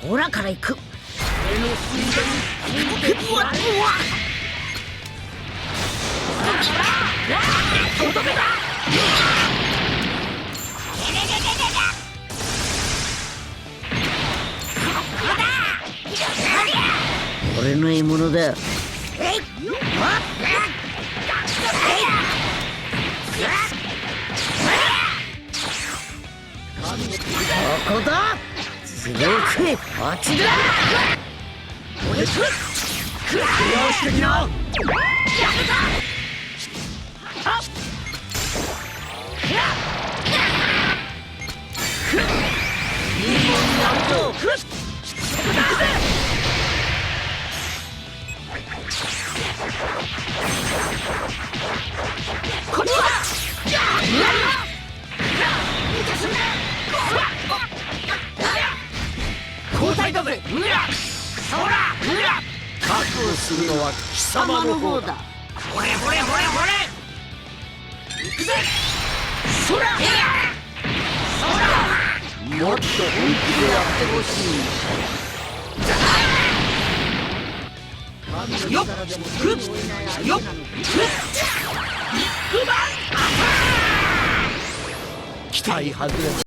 オラから行く。俺の水田にうわっ俺の獲物だ。ここだ。すごくあっちだ。俺とクラッシュしてきな。やめた。こっちだ。交代だぜ。そら覚悟するのは貴様の方だ。ほれほれほれほれ。行くぜ。そらもっと本気でやってほしい。よっふっよっふっ期待外れ。